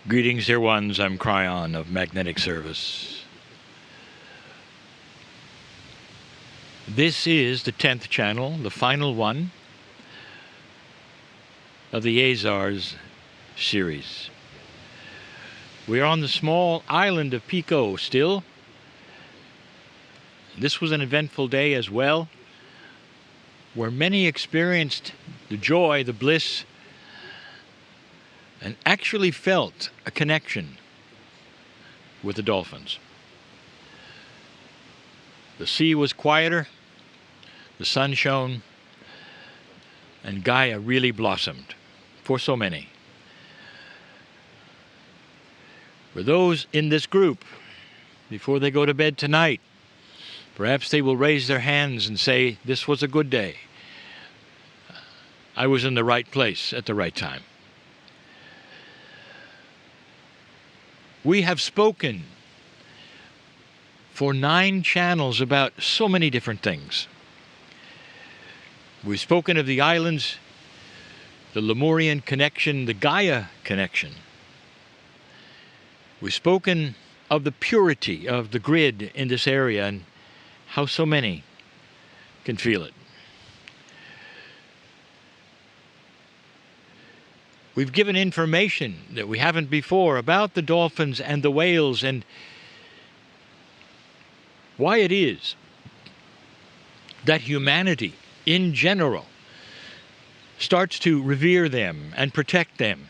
Greetings, dear ones. I'm Kryon of Magnetic Service. This is the 10th channel, the final one of the Azores series. We are on the small island of Pico still. This was an eventful day as well, where many experienced the joy, the bliss, and actually felt a connection with the dolphins. The sea was quieter, the sun shone, and Gaia really blossomed for so many. For those in this group, before they go to bed tonight, perhaps they will raise their hands and say, "This was a good day. I was in the right place at the right time." We have spoken for 9 channels about so many different things. We've spoken of the islands, the Lemurian connection, the Gaia connection. We've spoken of the purity of the grid in this area and how so many can feel it. We've given information that we haven't before about the dolphins and the whales and why it is that humanity in general starts to revere them and protect them,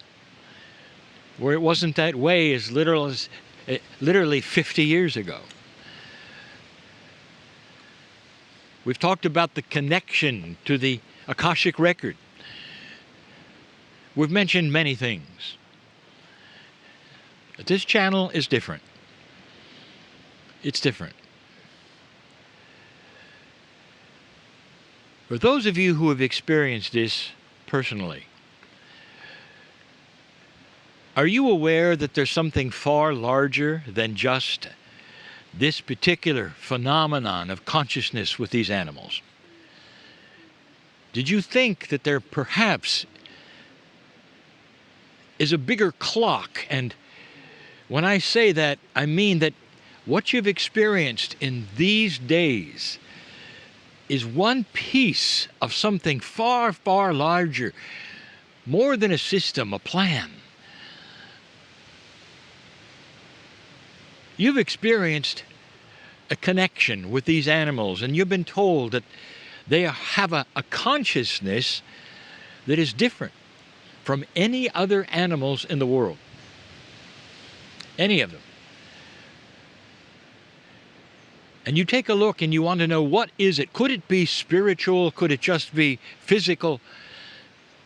where it wasn't that way as literally 50 years ago. We've talked about the connection to the Akashic record. We've mentioned many things. But this channel is different. It's different. For those of you who have experienced this personally, are you aware that there's something far larger than just this particular phenomenon of consciousness with these animals? Did you think that there perhaps is a bigger clock? And when I say that, I mean that what you've experienced in these days is one piece of something far, far larger, more than a system, a plan. You've experienced a connection with these animals, and you've been told that they have a consciousness that is different from any other animals in the world. Any of them. And you take a look and you want to know, what is it? Could it be spiritual? Could it just be physical?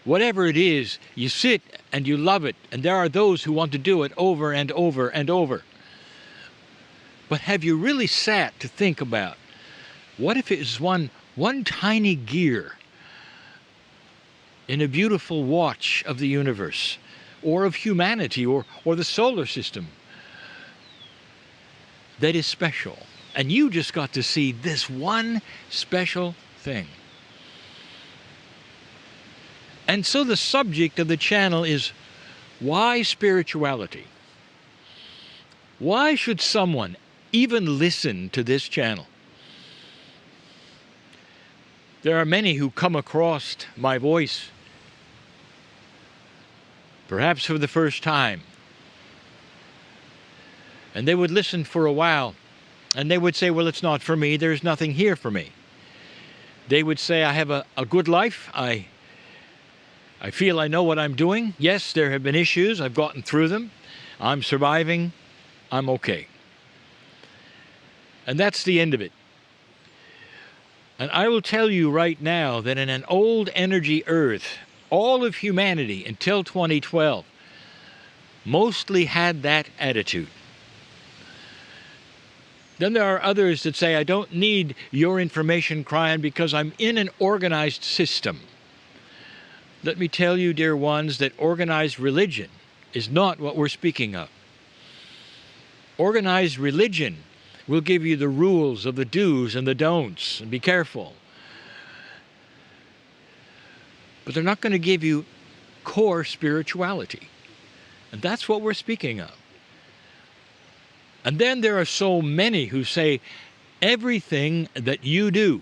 Whatever it is, you sit and you love it, and there are those who want to do it over and over and over. But have you really sat to think about, what if it is one tiny gear in a beautiful watch of the universe, or of humanity, or the solar system, that is special? And you just got to see this one special thing. And so the subject of the channel is, why spirituality? Why should someone even listen to this channel? There are many who come across my voice, perhaps for the first time, and they would listen for a while, and they would say, "Well, it's not for me. There's nothing here for me." They would say, "I have a good life. I feel I know what I'm doing. Yes, there have been issues. I've gotten through them. I'm surviving. I'm okay." And that's the end of it. And I will tell you right now that in an old energy earth, all of humanity until 2012 mostly had that attitude. Then there are others that say, "I don't need your information, Kryon, because I'm in an organized system." Let me tell you, dear ones, that organized religion is not what we're speaking of. Organized religion will give you the rules of the do's and the don'ts, and be careful. But they're not going to give you core spirituality. And that's what we're speaking of. And then there are so many who say everything that you do,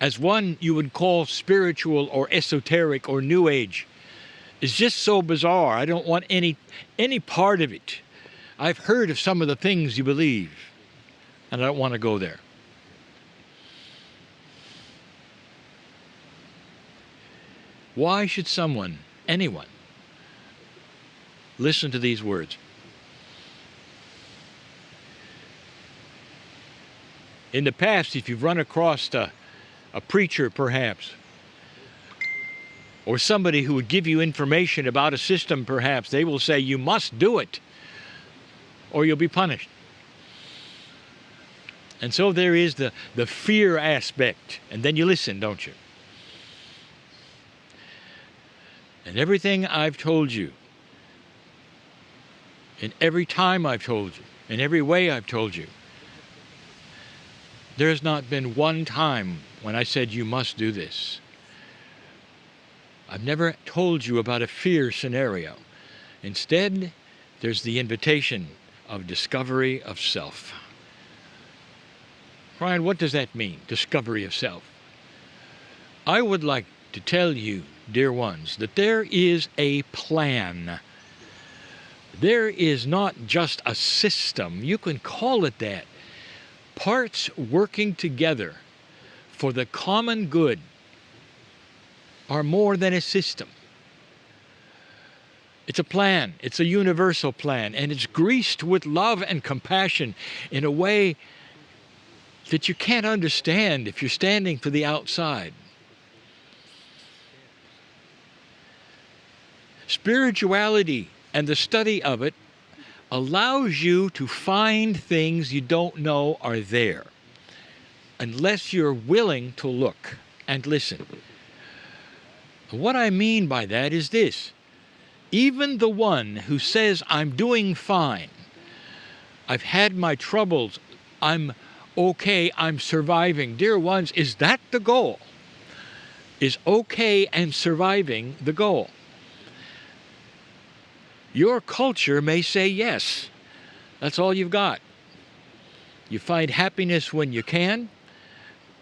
as one you would call spiritual or esoteric or New Age, is just so bizarre. I don't want any part of it. I've heard of some of the things you believe, and I don't want to go there. Why should someone, anyone, listen to these words? In the past, if you've run across a preacher, perhaps, or somebody who would give you information about a system, perhaps, they will say, you must do it, or you'll be punished. And so there is the fear aspect, and then you listen, don't you? And everything I've told you, in every time I've told you, in every way I've told you, there's not been one time when I said you must do this. I've never told you about a fear scenario. Instead, there's the invitation of discovery of self. Kryon, what does that mean, discovery of self? I would like to tell you, dear ones, that there is a plan. There is not just a system. You can call it that. Parts working together for the common good are more than a system. It's a plan. It's a universal plan, and it's greased with love and compassion in a way that you can't understand if you're standing for the outside. Spirituality and the study of it allows you to find things you don't know are there, unless you're willing to look and listen. What I mean by that is this: even the one who says, I'm doing fine, I've had my troubles, I'm okay, I'm surviving. Dear ones, is that the goal? Is okay and surviving the goal? Your culture may say yes. That's all you've got. You find happiness when you can,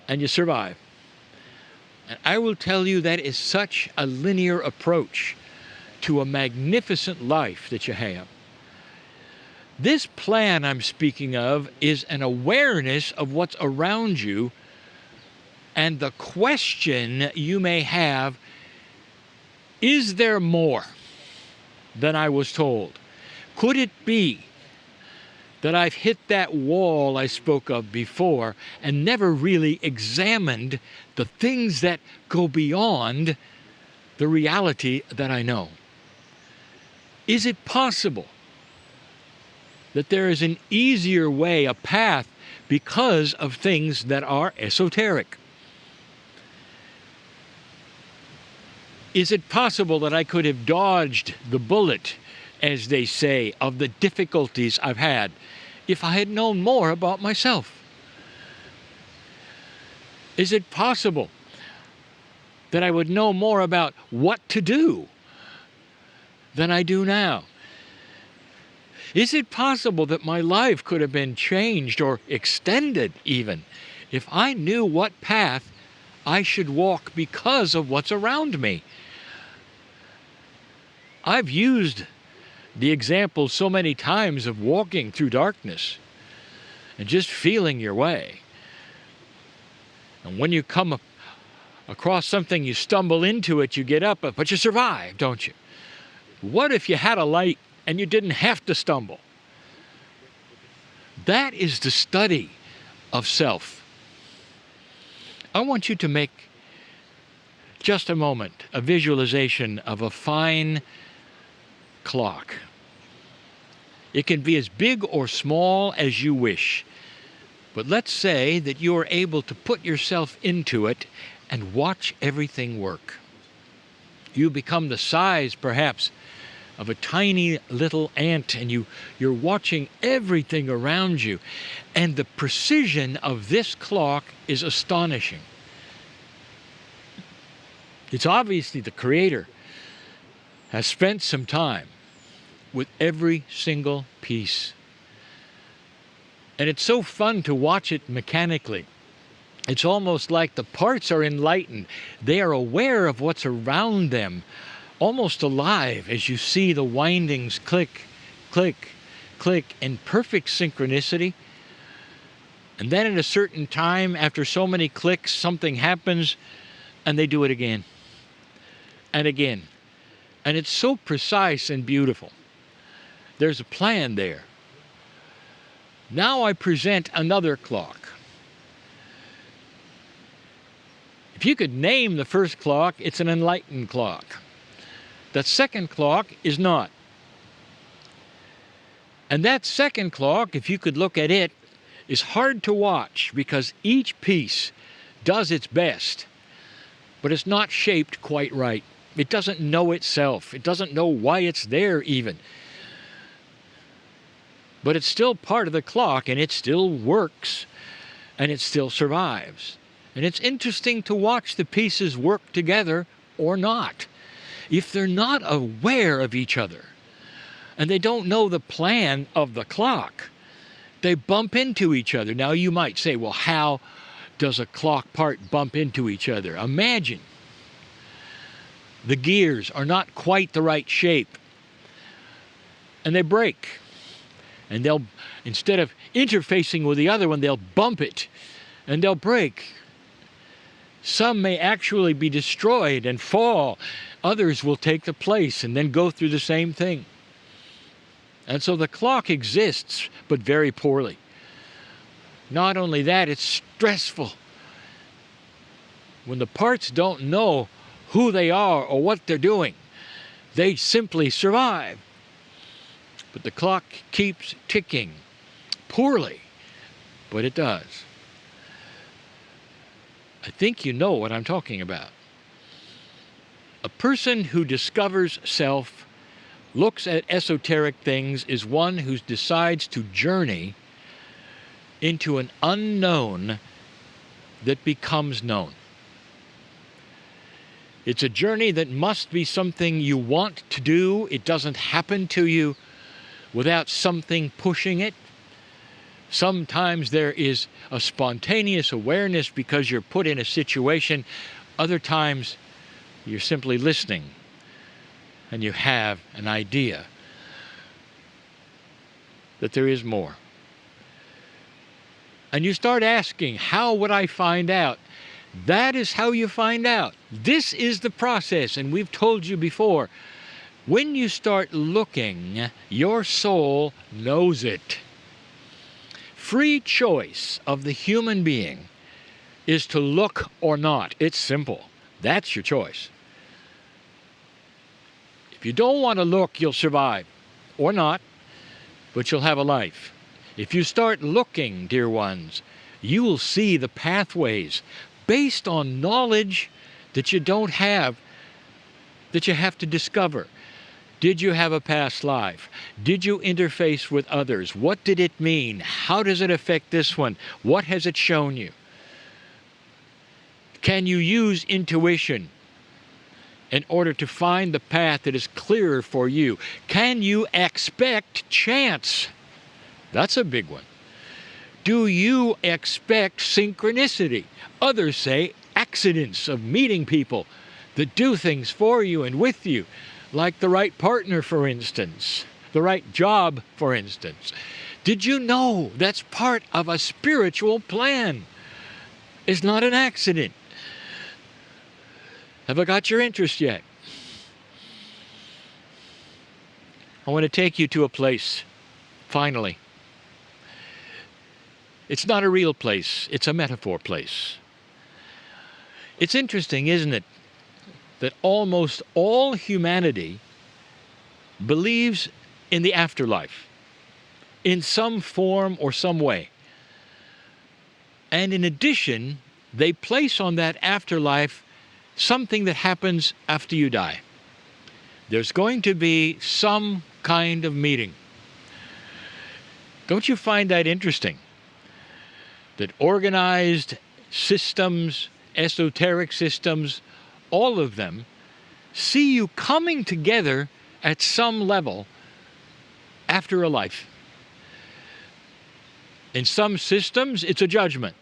and you survive. And I will tell you that is such a linear approach to a magnificent life that you have. This plan I'm speaking of is an awareness of what's around you, and the question you may have, is there more than I was told? Could it be that I've hit that wall I spoke of before and never really examined the things that go beyond the reality that I know? Is it possible that there is an easier way, a path, because of things that are esoteric? Is it possible that I could have dodged the bullet, as they say, of the difficulties I've had if I had known more about myself? Is it possible that I would know more about what to do than I do now? Is it possible that my life could have been changed or extended even if I knew what path I should walk because of what's around me? I've used the example so many times of walking through darkness and just feeling your way. And when you come across something, you stumble into it, you get up, but you survive, don't you? What if you had a light and you didn't have to stumble? That is the study of self. I want you to make just a moment a visualization of a fine clock. It can be as big or small as you wish, but let's say that you are able to put yourself into it and watch everything work. You become the size, perhaps, of a tiny little ant, and you're watching everything around you, and the precision of this clock is astonishing. It's obviously the Creator has spent some time with every single piece. And it's so fun to watch it mechanically. It's almost like the parts are enlightened. They are aware of what's around them, almost alive as you see the windings click, click, click in perfect synchronicity. And then at a certain time, after so many clicks, something happens and they do it again and again. And it's so precise and beautiful. There's a plan there. Now I present another clock. If you could name the first clock, it's an enlightened clock. The second clock is not. And that second clock, if you could look at it, is hard to watch because each piece does its best, but it's not shaped quite right. It doesn't know itself. It doesn't know why it's there even. But it's still part of the clock, and it still works, and it still survives. And it's interesting to watch the pieces work together or not. If they're not aware of each other, and they don't know the plan of the clock, they bump into each other. Now you might say, well, how does a clock part bump into each other? Imagine the gears are not quite the right shape, and they break. And they'll, instead of interfacing with the other one, they'll bump it, and they'll break. Some may actually be destroyed and fall. Others will take the place and then go through the same thing. And so the clock exists, but very poorly. Not only that, it's stressful. When the parts don't know who they are or what they're doing, they simply survive. But the clock keeps ticking, poorly, but it does. I think you know what I'm talking about. A person who discovers self, looks at esoteric things, is one who decides to journey into an unknown that becomes known. It's a journey that must be something you want to do. It doesn't happen to you without something pushing it. Sometimes there is a spontaneous awareness because you're put in a situation. Other times you're simply listening and you have an idea that there is more. And you start asking, how would I find out? That is how you find out. This is the process, and we've told you before. When you start looking, your soul knows it. Free choice of the human being is to look or not. It's simple. That's your choice. If you don't want to look, you'll survive. Or not, but you'll have a life. If you start looking, dear ones, you will see the pathways based on knowledge that you don't have, that you have to discover. Did you have a past life? Did you interface with others? What did it mean? How does it affect this one? What has it shown you? Can you use intuition in order to find the path that is clearer for you? Can you expect chance? That's a big one. Do you expect synchronicity? Others say accidents of meeting people that do things for you and with you. Like the right partner, for instance, the right job, for instance. Did you know that's part of a spiritual plan? It's not an accident. Have I got your interest yet? I want to take you to a place, finally. It's not a real place, it's a metaphor place. It's interesting, isn't it, that almost all humanity believes in the afterlife in some form or some way. And in addition, they place on that afterlife something that happens after you die. There's going to be some kind of meeting. Don't you find that interesting? That organized systems, esoteric systems, all of them see you coming together at some level after a life. In some systems, it's a judgment,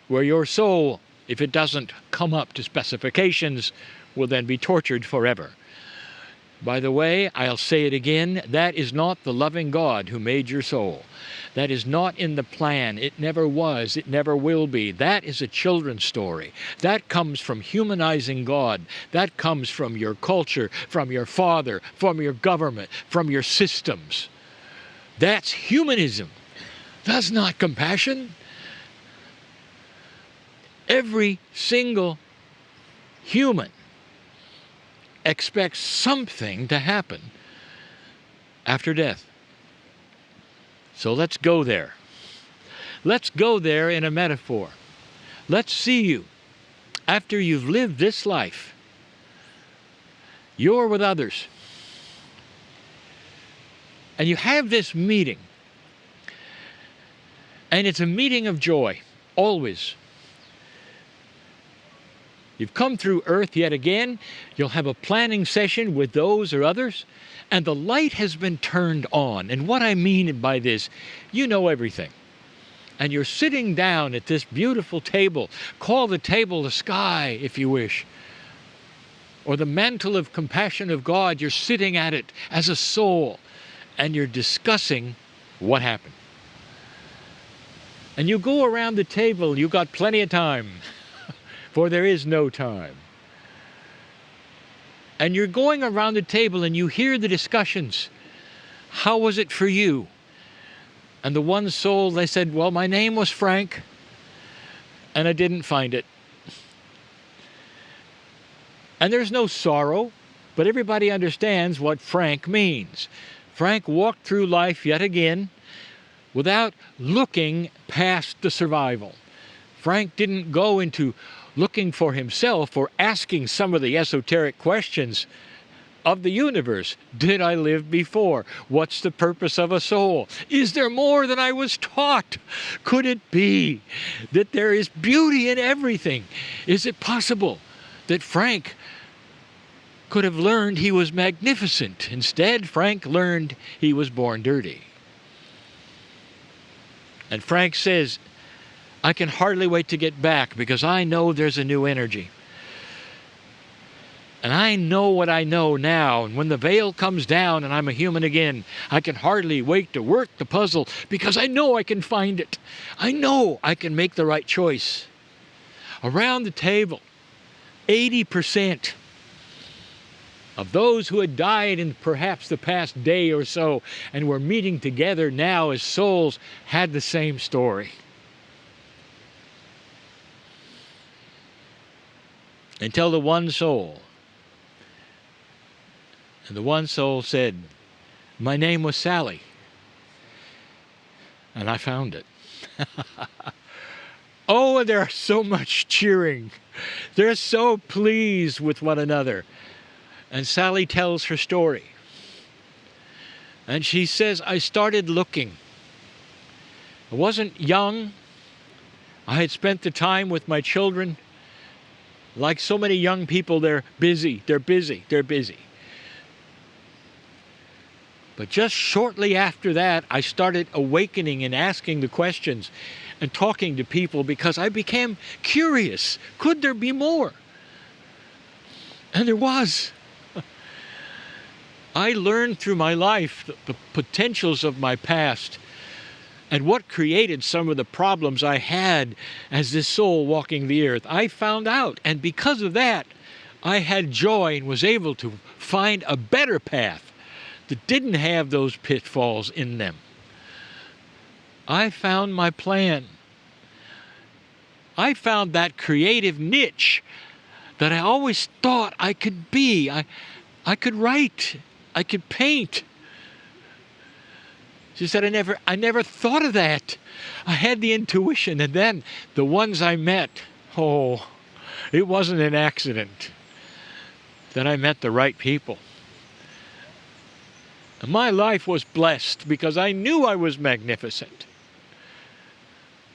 where your soul, if it doesn't come up to specifications, will then be tortured forever. By the way, I'll say it again, that is not the loving God who made your soul. That is not in the plan. It never was. It never will be. That is a children's story. That comes from humanizing God. That comes from your culture, from your father, from your government, from your systems. That's humanism. That's not compassion. Every single human expects something to happen after death. So let's go there. Let's go there in a metaphor. Let's see you after you've lived this life. You're with others. And you have this meeting. And it's a meeting of joy, always. You've come through earth yet again. You'll have a planning session with those or others. And the light has been turned on. And what I mean by this, you know everything. And you're sitting down at this beautiful table. Call the table the sky, if you wish. Or the mantle of compassion of God. You're sitting at it as a soul. And you're discussing what happened. And you go around the table. You've got plenty of time. For there is no time. And you're going around the table and you hear the discussions. How was it for you? And the one soul, they said, well, my name was Frank, and I didn't find it. And there's no sorrow, but everybody understands what Frank means. Frank walked through life yet again without looking past the survival. Frank didn't go into looking for himself or asking some of the esoteric questions of the universe. Did I live before? What's the purpose of a soul? Is there more than I was taught? Could it be that there is beauty in everything? Is it possible that Frank could have learned he was magnificent? Instead, Frank learned he was born dirty. And Frank says, I can hardly wait to get back because I know there's a new energy. And I know what I know now. And when the veil comes down and I'm a human again, I can hardly wait to work the puzzle because I know I can find it. I know I can make the right choice. Around the table, 80% of those who had died in perhaps the past day or so and were meeting together now as souls had the same story. Until the one soul. And the one soul said, my name was Sally. And I found it. Oh, and there's so much cheering. They're so pleased with one another. And Sally tells her story. And she says, I started looking. I wasn't young. I had spent the time with my children. Like so many young people, they're busy. But just shortly after that, I started awakening and asking the questions and talking to people because I became curious. Could there be more? And there was. I learned through my life the potentials of my past and what created some of the problems I had as this soul walking the earth. I found out, and because of that, I had joy and was able to find a better path that didn't have those pitfalls in them. I found my plan. I found that creative niche that I always thought I could be. I could write. I could paint. She said, I never thought of that. I had the intuition, and then the ones I met, oh, it wasn't an accident that I met the right people. And my life was blessed because I knew I was magnificent.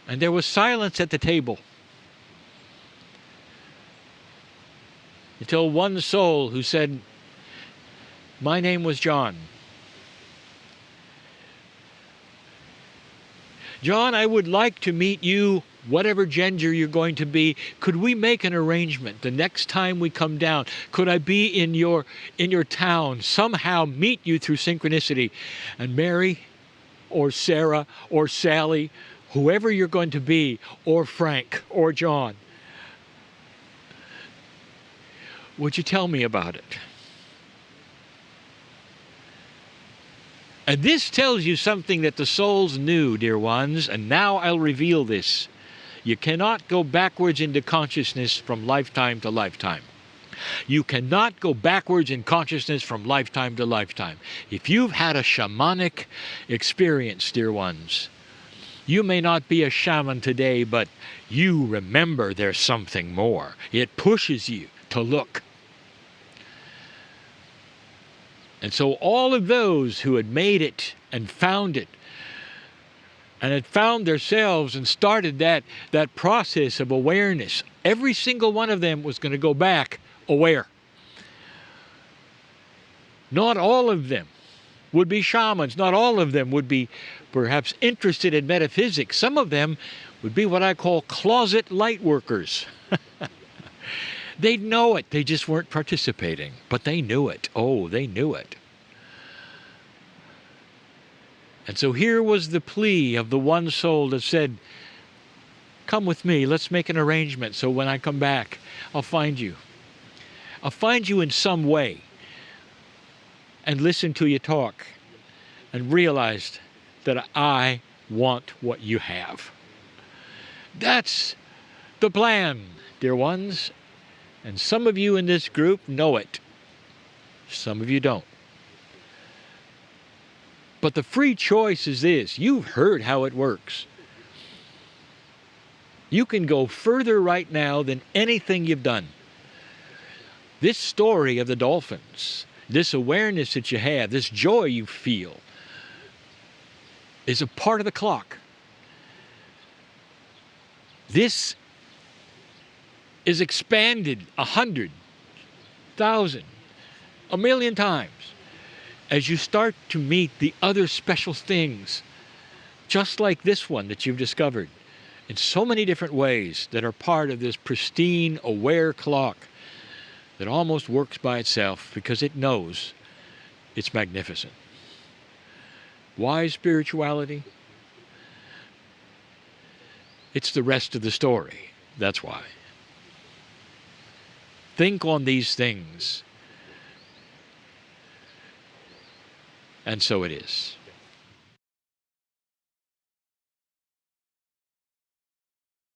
And there was silence at the table. until one soul who said, "My name was John. John, I would like to meet you, whatever gender you're going to be. Could we make an arrangement the next time we come down? Could I be in your town, somehow meet you through synchronicity?" And Mary or Sarah or Sally, whoever you're going to be, or Frank or John, would you tell me about it? And this tells you something that the souls knew, dear ones, and now I'll reveal this. You cannot go backwards into consciousness from lifetime to lifetime. You cannot go backwards in consciousness from lifetime to lifetime. If you've had a shamanic experience, dear ones, you may not be a shaman today, but you remember there's something more. It pushes you to look. And so all of those who had made it and found it, and had found themselves and started that process of awareness, every single one of them was going to go back aware. Not all of them would be shamans. Not all of them would be perhaps interested in metaphysics. Some of them would be what I call closet light workers. They'd know it. They just weren't participating. But they knew it. Oh, they knew it. And so here was the plea of the one soul that said, "Come with me. Let's make an arrangement so when I come back, I'll find you. I'll find you in some way and listen to you talk and realize that I want what you have." That's the plan, dear ones. And some of you in this group know it. Some of you don't. But the free choice is this. You've heard how it works. You can go further right now than anything you've done. This story of the dolphins, this awareness that you have, this joy you feel, is a part of the clock. This is expanded 100, 1,000, 1,000,000 times as you start to meet the other special things, just like this one that you've discovered in so many different ways that are part of this pristine, aware clock that almost works by itself because it knows it's magnificent. Why spirituality? It's the rest of the story. That's why. Think on these things. And so it is.